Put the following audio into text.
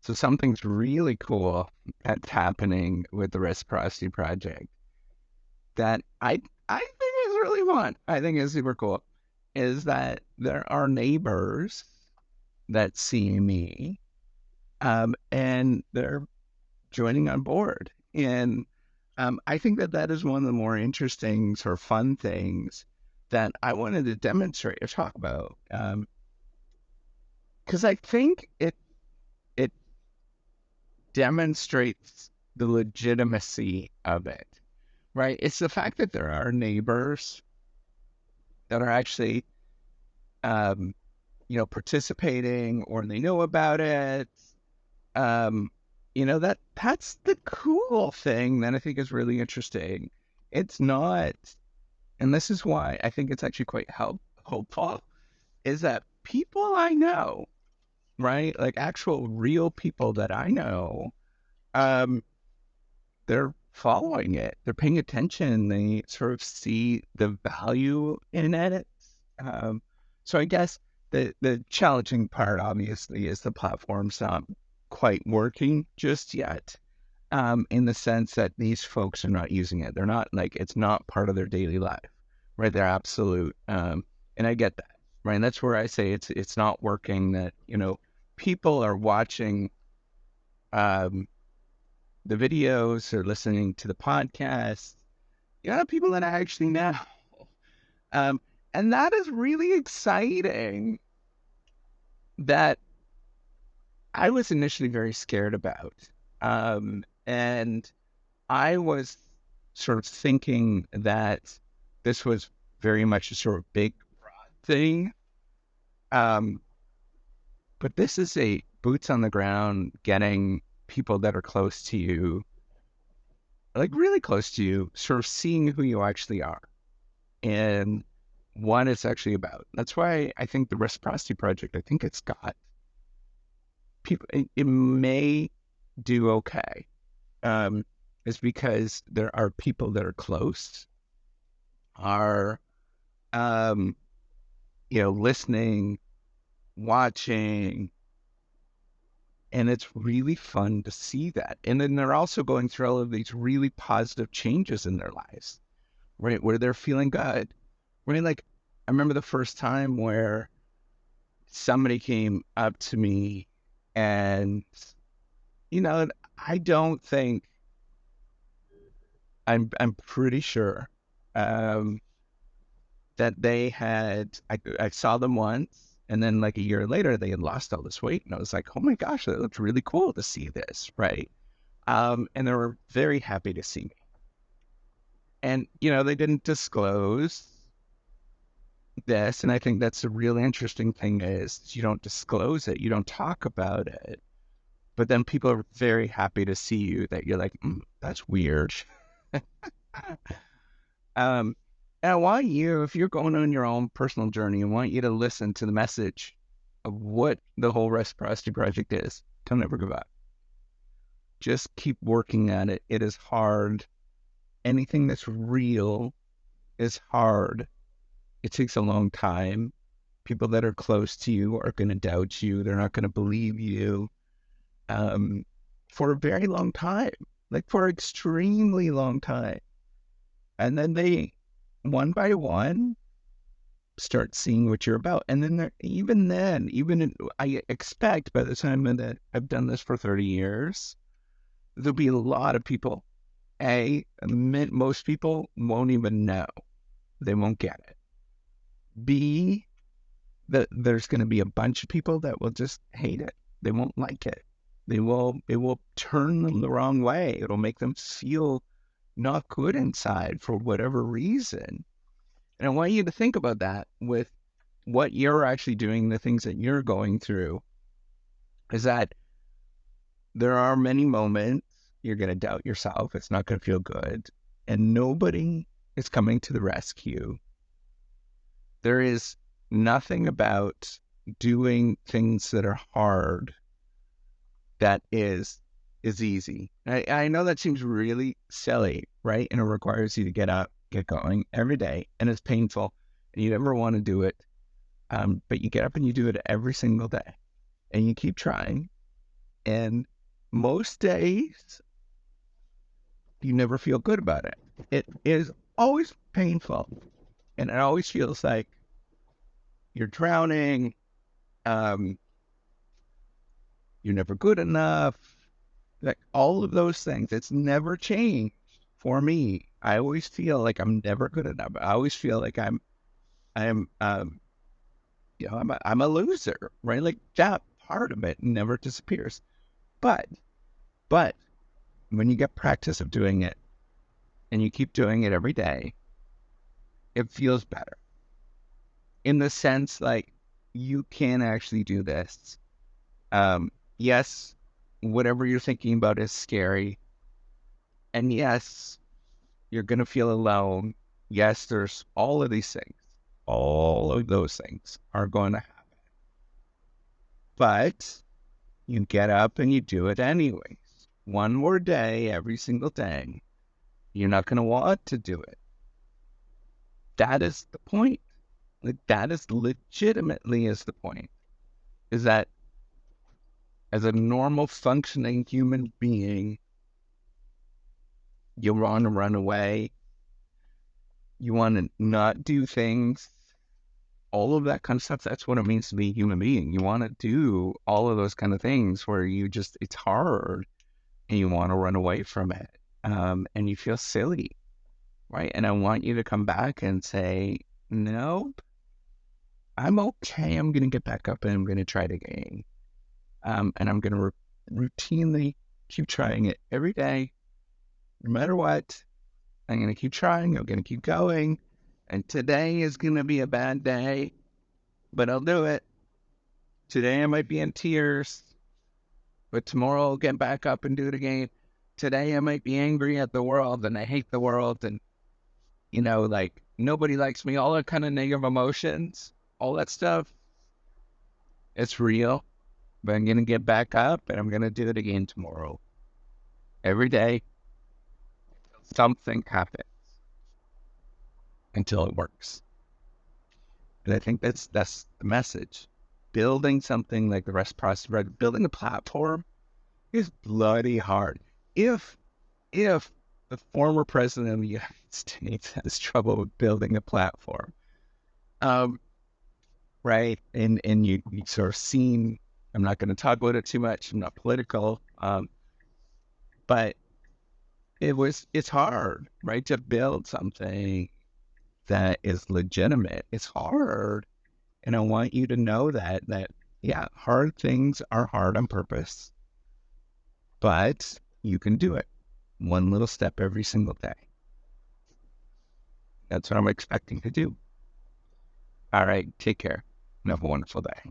So something's really cool that's happening with the Reciprocity Project that I think is really fun. I think is super cool. Is that there are neighbors that see me, and they're joining on board. And I think that that is one of the more interesting or fun things that I wanted to demonstrate or talk about. Because I think it demonstrates the legitimacy of it, right? It's the fact that there are neighbors that are actually, um, participating or they know about it. Um, that's the cool thing that I think is really interesting. It's not, and this is why I think it's actually quite hopeful, is that people I know, right? Like actual real people that I know, um, they're following it. They're paying attention. They sort of see the value in it. Um, so I guess the challenging part, obviously, is the platform's not quite working just yet. In the sense that these folks are not using it. They're not like it's not part of their daily life, right? They're absolute. And I get that, right? And that's where I say it's not working. That people are watching um, the videos or listening to the podcast. People that I actually know. Um, and that is really exciting that I was initially very scared about. And I was sort of thinking that this was very much a sort of big thing. Um, but this is a boots on the ground, getting people that are close to you, like really close to you, sort of seeing who you actually are and what it's actually about. That's why I think the Reciprocity Project, I think it's got people, it may do okay. Um, is because there are people that are close, are, um, listening, watching, and it's really fun to see that. And then they're also going through all of these really positive changes in their lives, right? Where they're feeling good, right? Like, I remember the first time where somebody came up to me and, you know, I don't think I'm pretty sure um, that they had, I saw them once and then like a year later they had lost all this weight and I was like, oh my gosh, that looks really cool to see this, right? And they were very happy to see me. And, they didn't disclose this. And I think that's the real interesting thing is you don't disclose it, you don't talk about it. But then people are very happy to see you that you're like, that's weird. Um, and I want you, if you're going on your own personal journey, I want you to listen to the message of what the whole Reciprocity Project is. Don't ever give up. Just keep working at it. It is hard. Anything that's real is hard. It takes a long time. People that are close to you are going to doubt you. They're not going to believe you um, for a very long time, like for an extremely long time. And then they, one by one, start seeing what you're about. And then, I expect by the time that I've done this for 30 years, there'll be a lot of people. Most people won't even know. They won't get it. B, that there's going to be a bunch of people that will just hate it. They won't like it. It will turn them the wrong way. It'll make them feel not good inside for whatever reason. And I want you to think about that with what you're actually doing, the things that you're going through, is that there are many moments you're going to doubt yourself. It's not going to feel good. And nobody is coming to the rescue. There is nothing about doing things that are hard that is easy. I know that seems really silly, right? And it requires you to get up, get going every day, and it's painful, and you never want to do it. But you get up and you do it every single day, and you keep trying, And most days, you never feel good about it. It is always painful. And it always feels like you're drowning. Um, you're never good enough. Like all of those things. It's never changed for me. I always feel like I'm never good enough. I always feel like I'm I'm a loser, right? Like that part of it never disappears. But, but when you get practice of doing it and you keep doing it every day, it feels better in the sense like you can actually do this. Yes, whatever you're thinking about is scary. And yes, you're going to feel alone. Yes, there's all of these things. All of those things are going to happen. But you get up and you do it anyways. One more day, every single day. You're not going to want to do it. That is the point. Like, that is legitimately is the point. Is that as a normal functioning human being, you want to run away. You want to not do things. All of that kind of stuff. That's what it means to be a human being. You want to do all of those kind of things where it's hard and you want to run away from it. And you feel silly, right? And I want you to come back and say, nope, I'm okay. I'm going to get back up and I'm going to try it again. And I'm going to routinely keep trying it every day, no matter what. I'm going to keep trying. I'm going to keep going. And today is going to be a bad day, but I'll do it. Today I might be in tears, but tomorrow I'll get back up and do it again. Today I might be angry at the world and I hate the world and, like nobody likes me, all that kind of negative emotions, all that stuff. It's real, but I'm going to get back up and I'm going to do it again tomorrow. Every day, something happens until it works. And I think that's the message. Building something like the reciprocity, building a platform is bloody hard. If the former president of the United States has trouble with building a platform, right? And you sort of seen. I'm not going to talk about it too much. I'm not political, but it's hard, right, to build something that is legitimate. It's hard, and I want you to know that yeah, hard things are hard on purpose, but you can do it. One little step every single day. That's what I'm expecting to do. All right. Take care and have a wonderful day.